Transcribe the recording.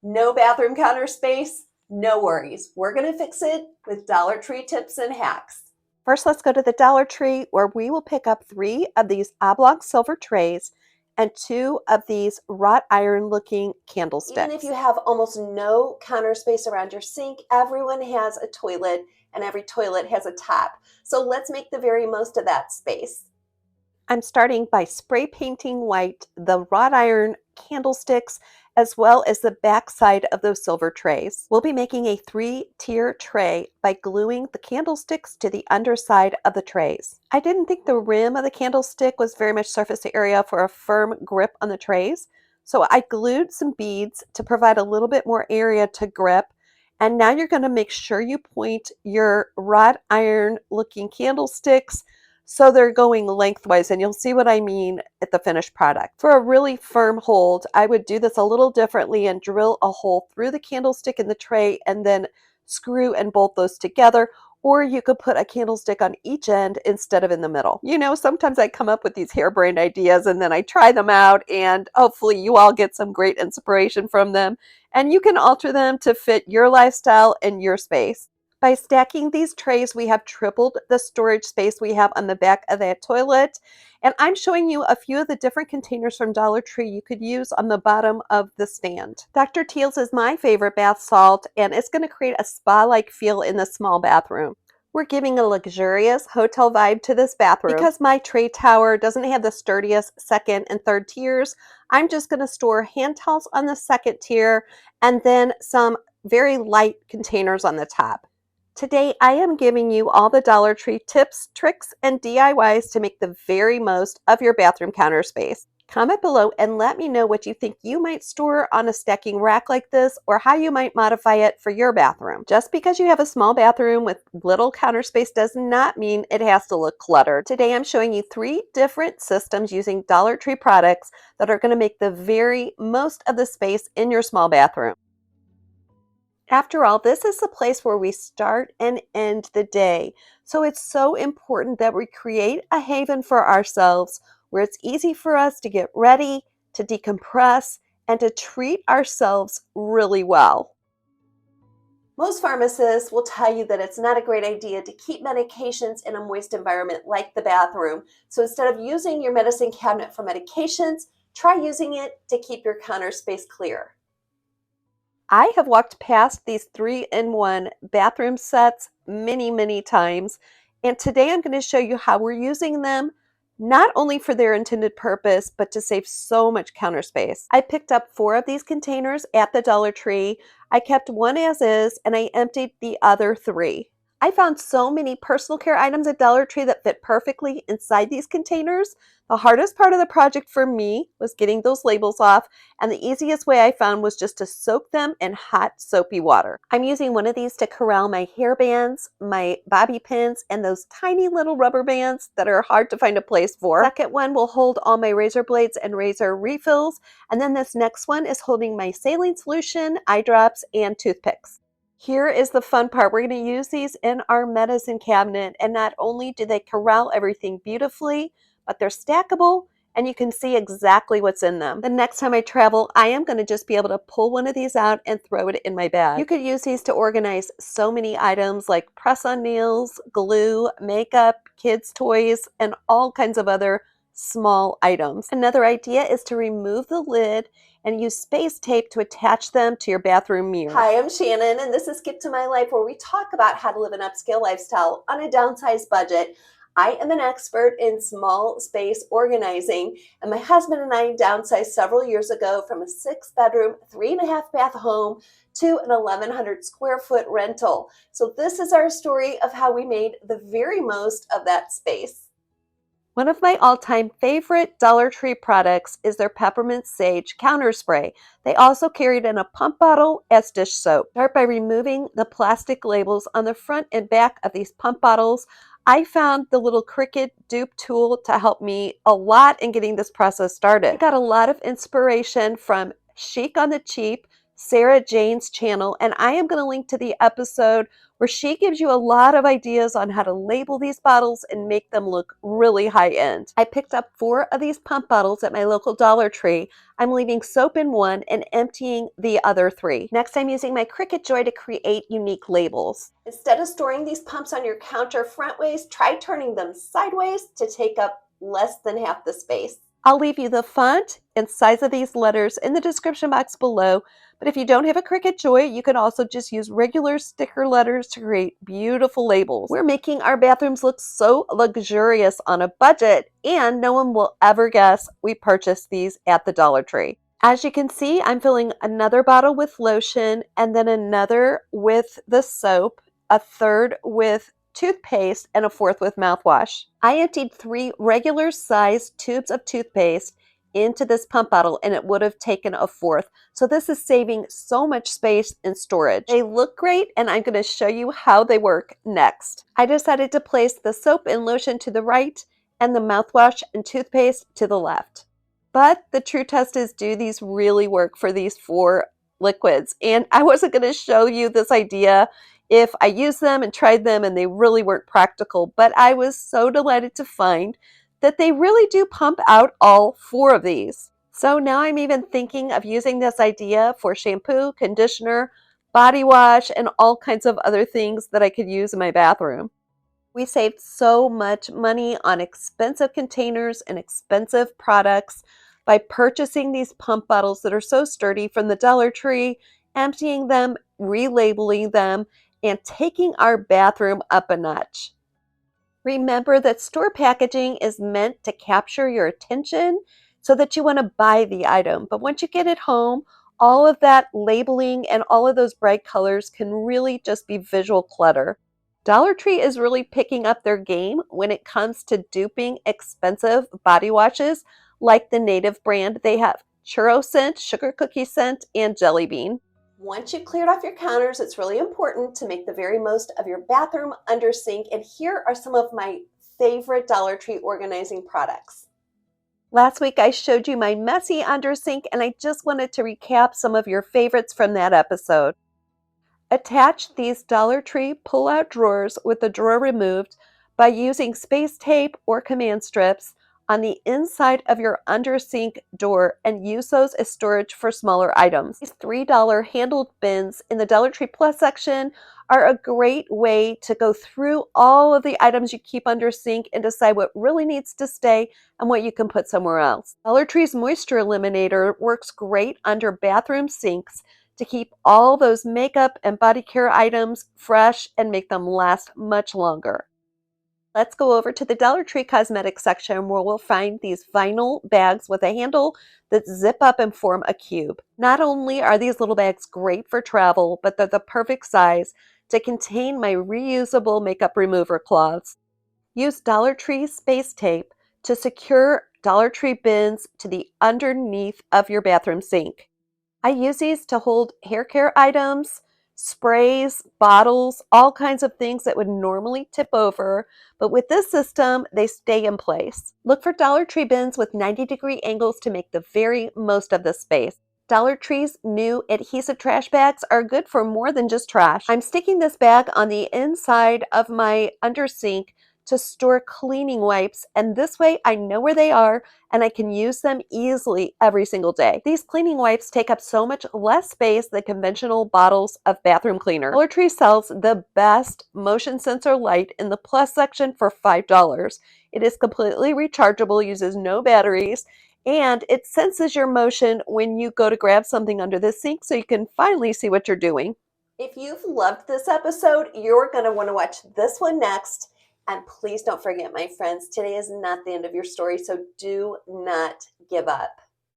No bathroom counter space? No worries. We're going to fix it with Dollar Tree tips and hacks. First, let's go to the Dollar Tree where we will pick up 3 of these oblong silver trays and 2 of these wrought iron looking candlesticks. Even if you have almost no counter space around your sink, everyone has a toilet and every toilet has a tap. So let's make the very most of that space. I'm starting by spray painting white the wrought iron candlesticks as well as the back side of those silver trays. We'll be making a 3-tier tray by gluing the candlesticks to the underside of the trays. I didn't think the rim of the candlestick was very much surface area for a firm grip on the trays, so I glued some beads to provide a little bit more area to grip. And now you're going to make sure you point your wrought iron looking candlesticks so they're going lengthwise, and you'll see what I mean at the finished product. For a really firm hold, I would do this a little differently and drill a hole through the candlestick in the tray and then screw and bolt those together. Or you could put a candlestick on each end instead of in the middle. You know, sometimes I come up with these harebrained ideas and then I try them out, and hopefully you all get some great inspiration from them. And you can alter them to fit your lifestyle and your space. By stacking these trays, we have tripled the storage space we have on the back of that toilet. And I'm showing you a few of the different containers from Dollar Tree you could use on the bottom of the stand. Dr. Teal's is my favorite bath salt, and it's going to create a spa-like feel in the small bathroom. We're giving a luxurious hotel vibe to this bathroom. Because my tray tower doesn't have the sturdiest second and third tiers, I'm just going to store hand towels on the second tier and then some very light containers on the top. Today, I am giving you all the Dollar Tree tips, tricks, and DIYs to make the very most of your bathroom counter space. Comment below and let me know what you think you might store on a stacking rack like this, or how you might modify it for your bathroom. Just because you have a small bathroom with little counter space does not mean it has to look cluttered. Today, I'm showing you 3 different systems using Dollar Tree products that are going to make the very most of the space in your small bathroom. After all, this is the place where we start and end the day. So it's so important that we create a haven for ourselves where it's easy for us to get ready, to decompress, and to treat ourselves really well. Most pharmacists will tell you that it's not a great idea to keep medications in a moist environment like the bathroom. So instead of using your medicine cabinet for medications, try using it to keep your counter space clear. I have walked past these 3-in-1 bathroom sets many times, and today I'm going to show you how we're using them not only for their intended purpose, but to save so much counter space. I picked up 4 of these containers at the Dollar Tree. I kept one as is, and I emptied the other 3. I found so many personal care items at Dollar Tree that fit perfectly inside these containers. The hardest part of the project for me was getting those labels off, and the easiest way I found was just to soak them in hot soapy water. I'm using one of these to corral my hair bands, my bobby pins, and those tiny little rubber bands that are hard to find a place for. The second one will hold all my razor blades and razor refills, and then this next one is holding my saline solution, eye drops, and toothpicks. Here is the fun part. We're going to use these in our medicine cabinet, and not only do they corral everything beautifully, but they're stackable and you can see exactly what's in them. The next time I travel, I am going to just be able to pull one of these out and throw it in my bag. You could use these to organize so many items like press-on nails, glue, makeup, kids' toys, and all kinds of other small items. Another idea is to remove the lid and use space tape to attach them to your bathroom mirror. Hi, I'm Shannon, and this is Skip to My Life, where we talk about how to live an upscale lifestyle on a downsized budget. I am an expert in small space organizing, and my husband and I downsized several years ago from a 6-bedroom, 3.5-bath home to an 1,100 square foot rental. So this is our story of how we made the very most of that space. One of my all-time favorite Dollar Tree products is their peppermint sage counter spray. They also carry it in a pump bottle as dish soap. Start by removing the plastic labels on the front and back of these pump bottles. I found the little Cricut dupe tool to help me a lot in getting this process started. I got a lot of inspiration from Chic on the Cheap, Sarah Jane's channel, and I am going to link to the episode where she gives you a lot of ideas on how to label these bottles and make them look really high end. I picked up 4 of these pump bottles at my local Dollar Tree. I'm leaving soap in one and emptying the other 3. Next, I'm using my Cricut Joy to create unique labels. Instead of storing these pumps on your counter frontways, try turning them sideways to take up less than half the space. I'll leave you the font and size of these letters in the description box below, but if you don't have a Cricut Joy, you can also just use regular sticker letters to create beautiful labels. We're making our bathrooms look so luxurious on a budget, and no one will ever guess we purchased these at the Dollar Tree. As you can see, I'm filling another bottle with lotion, and then another with the soap, a third with toothpaste, and a fourth with mouthwash. I emptied 3 regular sized tubes of toothpaste into this pump bottle, and it would have taken a fourth. So this is saving so much space and storage. They look great, and I'm going to show you how they work next. I decided to place the soap and lotion to the right and the mouthwash and toothpaste to the left. But the true test is, do these really work for these 4 liquids? And I wasn't going to show you this idea if I used them and tried them and they really weren't practical, but I was so delighted to find that they really do pump out all 4 of these. So now I'm even thinking of using this idea for shampoo, conditioner, body wash, and all kinds of other things that I could use in my bathroom. We saved so much money on expensive containers and expensive products by purchasing these pump bottles that are so sturdy from the Dollar Tree, emptying them, relabeling them, and taking our bathroom up a notch. Remember that store packaging is meant to capture your attention so that you want to buy the item. But once you get it home, all of that labeling and all of those bright colors can really just be visual clutter. Dollar Tree is really picking up their game when it comes to duping expensive body washes like the Native brand. They have churro scent, sugar cookie scent, and jelly bean. Once you've cleared off your counters, it's really important to make the very most of your bathroom under sink. And here are some of my favorite Dollar Tree organizing products. Last week I showed you my messy under sink, and I just wanted to recap some of your favorites from that episode. Attach these Dollar Tree pull-out drawers with the drawer removed by using space tape or command strips on the inside of your under sink door, and use those as storage for smaller items. These $3 handled bins in the Dollar Tree Plus section are a great way to go through all of the items you keep under sink and decide what really needs to stay and what you can put somewhere else. Dollar Tree's Moisture Eliminator works great under bathroom sinks to keep all those makeup and body care items fresh and make them last much longer. Let's go over to the Dollar Tree Cosmetics section where we'll find these vinyl bags with a handle that zip up and form a cube. Not only are these little bags great for travel, but they're the perfect size to contain my reusable makeup remover cloths. Use Dollar Tree space tape to secure Dollar Tree bins to the underneath of your bathroom sink. I use these to hold hair care items, sprays, bottles, all kinds of things that would normally tip over, but with this system, they stay in place. Look for Dollar Tree bins with 90-degree angles to make the very most of the space. Dollar Tree's new adhesive trash bags are good for more than just trash. I'm sticking this bag on the inside of my under sink to store cleaning wipes, and this way I know where they are and I can use them easily every single day. These cleaning wipes take up so much less space than conventional bottles of bathroom cleaner. Dollar Tree sells the best motion sensor light in the Plus section for $5. It is completely rechargeable, uses no batteries, and it senses your motion when you go to grab something under the sink so you can finally see what you're doing. If you've loved this episode, you're going to want to watch this one next. And please don't forget, my friends, today is not the end of your story, so do not give up.